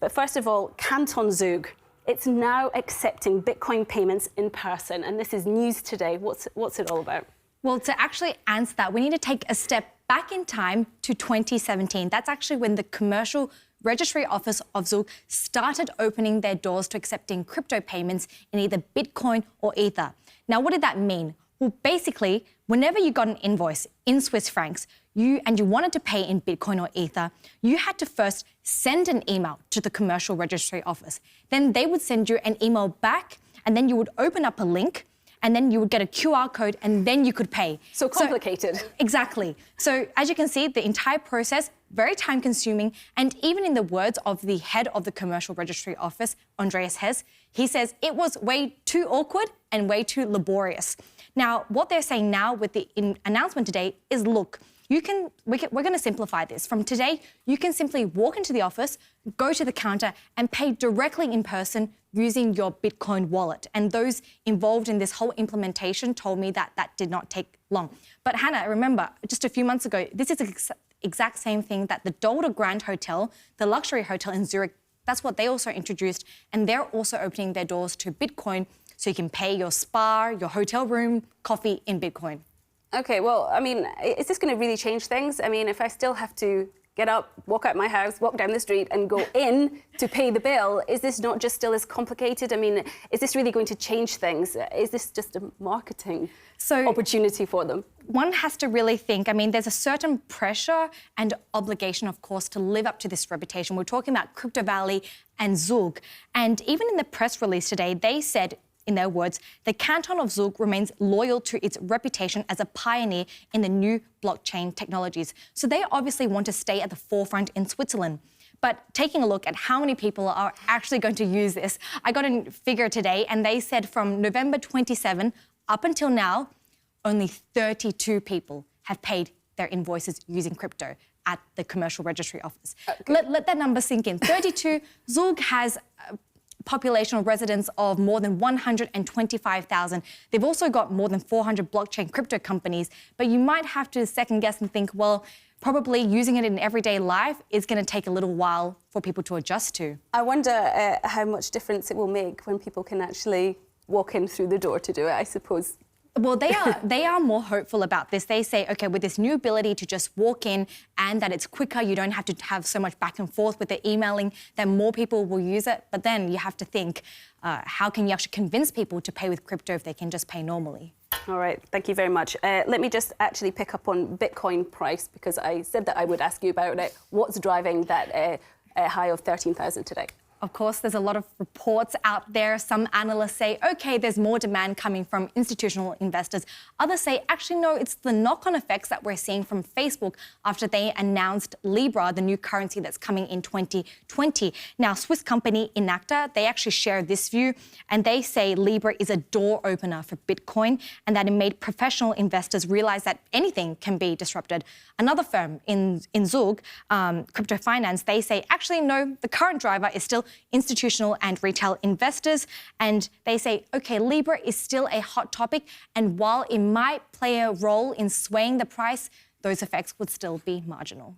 But first of all, Canton Zug. It's now accepting Bitcoin payments in person, and this is news today. What's it all about? Well, to actually answer that, we need to take a step back in time to 2017. That's actually when the Commercial Registry Office of Zug started opening their doors to accepting crypto payments in either Bitcoin or Ether. Now, what did that mean? Well, basically, whenever you got an invoice in Swiss francs, you wanted to pay in Bitcoin or Ether, you had to first send an email to the Commercial Registry Office. Then they would send you an email back, and then you would open up a link, and then you would get a QR code, and then you could pay. So complicated. Exactly. So as you can see, the entire process, very time-consuming, and even in the words of the head of the Commercial Registry Office, Andreas Hess, he says it was way too awkward and way too laborious. Now, what they're saying now with the announcement today is, look, we're going to simplify this. From today, you can simply walk into the office, go to the counter and pay directly in person using your Bitcoin wallet. And those involved in this whole implementation told me that that did not take long. But Hannah, remember, just a few months ago, this is the exact same thing that the Dolder Grand Hotel, the luxury hotel in Zurich, that's what they also introduced. And they're also opening their doors to Bitcoin so you can pay your spa, your hotel room, coffee in Bitcoin. Okay, well, I mean, is this going to really change things? I mean, if I still have to get up, walk out my house, walk down the street and go in to pay the bill, is this not just still as complicated? I mean, is this really going to change things? Is this just a marketing opportunity for them? One has to really think, I mean, there's a certain pressure and obligation, of course, to live up to this reputation. We're talking about Crypto Valley and Zug. And even in the press release today, they said, in their words, the Canton of Zug remains loyal to its reputation as a pioneer in the new blockchain technologies. So they obviously want to stay at the forefront in Switzerland. But taking a look at how many people are actually going to use this, I got a figure today, and they said from November 27 up until now, only 32 people have paid their invoices using crypto at the Commercial Registry Office. Okay. Let that number sink in. 32. Zug has population of residents of more than 125,000. They've also got more than 400 blockchain crypto companies, but you might have to second guess and think, well, probably using it in everyday life is going to take a little while for people to adjust to. I wonder how much difference it will make when people can actually walk in through the door to do it, I suppose. Well, they are more hopeful about this. They say, OK, with this new ability to just walk in and that it's quicker, you don't have to have so much back and forth with the emailing, then more people will use it. But then you have to think, how can you actually convince people to pay with crypto if they can just pay normally? All right, thank you very much. Let me just actually pick up on Bitcoin price, because I said that I would ask you about it. What's driving that high of 13,000 today? Of course, there's a lot of reports out there. Some analysts say, OK, there's more demand coming from institutional investors. Others say, actually, no, it's the knock-on effects that we're seeing from Facebook after they announced Libra, the new currency that's coming in 2020. Now, Swiss company Inacta, they actually share this view, and they say Libra is a door opener for Bitcoin and that it made professional investors realize that anything can be disrupted. Another firm in Zug, Crypto Finance, they say, actually, no, the current driver is still institutional and retail investors. And they say, OK, Libra is still a hot topic. And while it might play a role in swaying the price, those effects would still be marginal.